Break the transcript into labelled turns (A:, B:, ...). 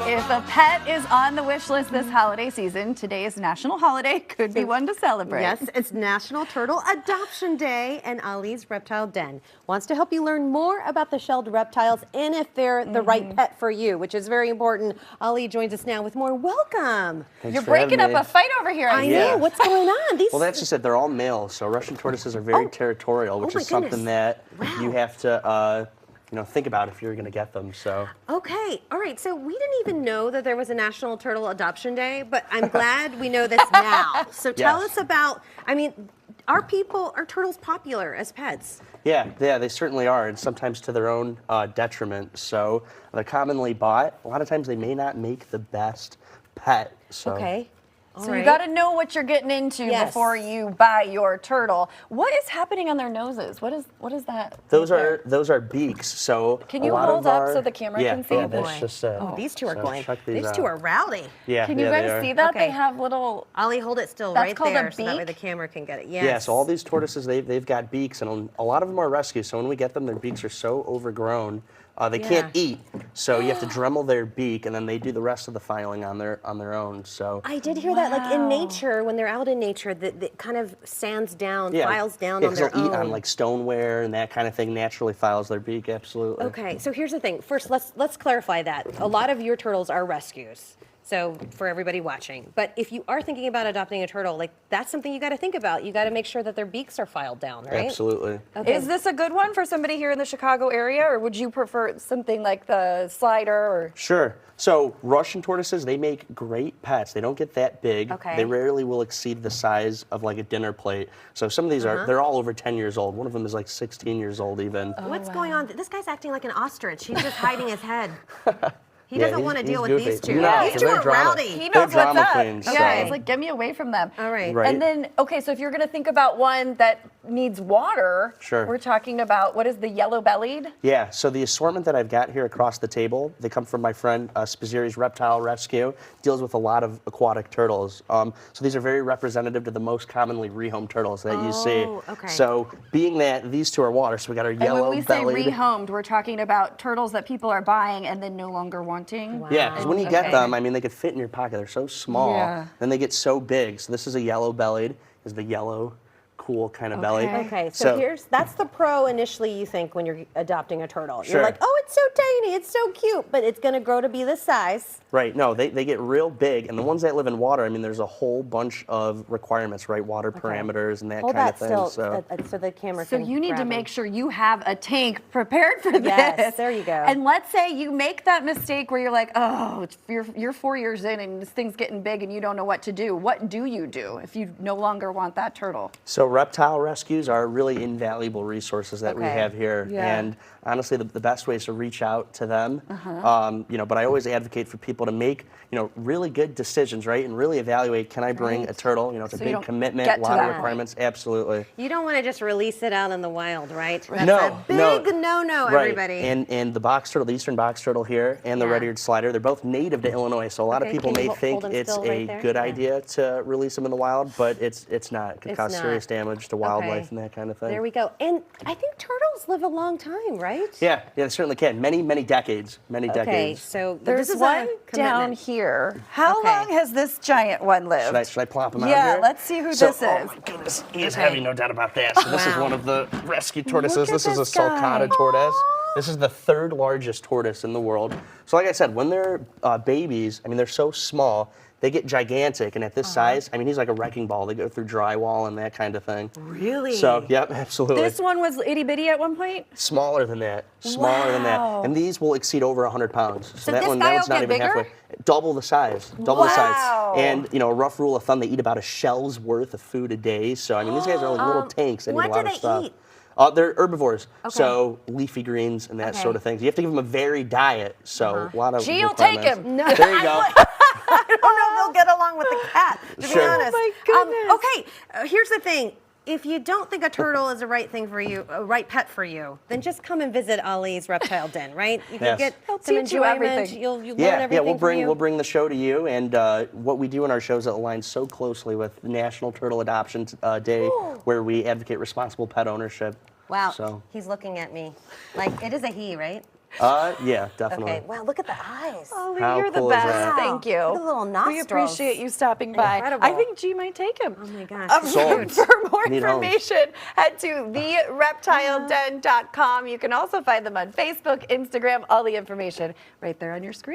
A: If a pet is on the wish list this holiday season, today's national holiday could be one to celebrate.
B: Yes, it's National Turtle Adoption Day, and Ali's Reptile Den wants to help you learn more about the shelled reptiles and if they're the right pet for you, which is very important. Ali joins us now with more. Welcome.
C: Thanks
A: You're
C: for
A: breaking up
C: having me.
A: a fight over here.
B: I know. What's going on?
C: Well, that's just it. They're all males, so Russian tortoises are very territorial, which
B: my
C: is something
B: goodness.
C: that you have to, think about if you're going to get them. So.
B: Okay, all right, so we didn't even know that there was a National Turtle Adoption Day, but I'm glad we know this now. So tell us about, are turtles popular as pets?
C: Yeah, they certainly are, and sometimes to their own detriment. So they're commonly bought. A lot of times they may not make the best pet. So.
B: Okay.
A: So you got to know what you're getting into before you buy your turtle. What is happening on their noses? What is that?
C: Those are beaks. So
A: can you hold up so the camera can see?
C: Yeah, that's just
B: these two are going.
C: These
B: two are rowdy.
C: Yeah.
A: Can you guys see that? They have little.
B: Ali, hold it still
A: That's
B: right
A: called
B: there
A: a
B: so that way
A: beak?
B: the camera can get it. Yes.
C: Yeah, so all these tortoises, they've got beaks, and a lot of them are rescues. So when we get them, their beaks are so overgrown, they can't eat. So you have to Dremel their beak, and then they do the rest of the filing on their own. So
B: I did hear that, like in nature, when they're out in nature, that kind of sands down, files down on their
C: they'll
B: own.
C: eat on like stoneware and that kind of thing. Naturally files their beak, absolutely.
B: Okay, so here's the thing. First, let's clarify that a lot of your turtles are rescues. So for everybody watching, but if you are thinking about adopting a turtle, like that's something you got to think about. You got to make sure that their beaks are filed down, right?
C: Absolutely.
B: Okay.
A: Is this a good one for somebody here in the Chicago area, or would you prefer something like the slider? Or
C: Sure. So Russian tortoises, they make great pets. They don't get that big.
B: Okay.
C: They rarely will exceed the size of like a dinner plate. So some of these they're all over 10 years old. One of them is like 16 years old even.
B: What's going on? This guy's acting like an ostrich. He's just hiding his head. He doesn't want to deal with these two.
C: No,
B: These two are rowdy.
A: He knows
C: They're
A: what's
C: drama
A: up.
C: queens,
A: Yeah,
C: so.
A: it's like, get me away from them.
B: All right.
C: Right.
A: And then, okay, so if you're going to think about one that needs water, we're talking about, what is the yellow-bellied?
C: Yeah, so the assortment that I've got here across the table, they come from my friend Spaziri's Reptile Rescue, deals with a lot of aquatic turtles. So these are very representative to the most commonly rehomed turtles that you see.
B: Okay.
C: So being that these two are water, so we got our yellow-bellied.
A: And when we say rehomed, we're talking about turtles that people are buying and then no longer wanting.
B: Wow.
C: Yeah, because when you get them, they could fit in your pocket. They're so small.
A: Yeah.
C: Then they get so big. So this is a yellow-bellied, is the yellow, cool kind of belly.
B: Okay, so that's the pro initially you think when you're adopting a turtle.
C: Sure.
B: You're like, oh, it's so tiny, it's so cute, but it's going to grow to be this size.
C: Right, no, they get real big, and the ones that live in water, there's a whole bunch of requirements, right? Water parameters and that
B: Hold
C: kind
B: that
C: of thing.
B: still,
C: So
B: the camera
A: So
B: can
A: you need to
B: grab
A: make
B: them.
A: sure you have a tank prepared for this.
B: Yes, there you go.
A: And let's say you make that mistake where you're like, oh, you're 4 years in and this thing's getting big and you don't know what to do. What do you do if you no longer want that turtle?
C: So reptile rescues are really invaluable resources that we have here.
A: Yeah.
C: And honestly, the best way is to reach out to them. But I always advocate for people to make, really good decisions, right? And really evaluate, can I bring a turtle? It's a big commitment, a lot of requirements. Absolutely.
B: You don't want to just release it out in the wild, right? That's
C: No,
B: a big no-no,
C: right.
B: everybody.
C: And the box turtle, the eastern box turtle here, and the red-eared slider, they're both native to Illinois. So a lot of people may think it's a good idea to release them in the wild, but it's not. It could cause serious damage to wildlife and that kind of thing.
B: There we go. And I think turtles live a long time, right?
C: Yeah, they certainly can. Many decades. Many
B: Okay,
C: decades.
B: so
A: There's
B: this is
A: one
B: a
A: down
B: commitment.
A: here. How long has this giant one lived?
C: Should I plop him out
A: Yeah,
C: here?
A: let's see who this is.
C: Oh my goodness, he is heavy, no doubt about that. So this is one of the rescue tortoises.
A: Look at
C: This is a
A: this guy.
C: sulcata tortoise. This is the third largest tortoise in the world. So like I said, when they're babies, they're so small, they get gigantic, and at this size, he's like a wrecking ball. They go through drywall and that kind of thing.
B: Really?
C: So, yep, absolutely.
A: This one was itty bitty at one point?
C: Smaller than that. Smaller than that. And these will exceed over 100 pounds. So that
A: this
C: one,
A: guy
C: that one's
A: will
C: not
A: get
C: even
A: bigger?
C: halfway. Double the size. Double the
A: Wow.
C: size. And, a rough rule of thumb, they eat about a shell's worth of food a day. So, these guys are like little tanks. They need a lot of stuff.
B: Eat?
C: They're herbivores, so leafy greens and that sort of thing. You have to give them a varied diet, so a lot of
A: She'll take
C: requirements.
A: him.
B: No.
C: There you go.
B: I don't know if they'll get along with the cat, to be
C: Sure.
B: honest.
A: Oh my
B: Okay, here's the thing. If you don't think a turtle is a right thing for you, a right pet for you, then just come and visit Ali's Reptile Den, right? You can get some
A: teach you
B: enjoyment.
A: everything.
B: You'll learn everything
C: we'll bring the show to you, and what we do in our shows that aligns so closely with National Turtle Adoption Day, where we advocate responsible pet ownership.
B: Wow,
C: So.
B: he's looking at me like it is a he, right?
C: Yeah, definitely.
B: Okay, wow, look at the eyes.
A: Ollie,
C: How
A: you're the
C: cool is
A: best.
C: that?
A: Thank you.
B: Look at the little
A: We
B: nostrils.
A: appreciate you stopping by.
B: Incredible.
A: I think G might take him.
B: Oh my gosh.
C: Sold.
A: For more
C: Need homes.
A: information, head to thereptileden.com. You can also find them on Facebook, Instagram, all the information right there on your screen.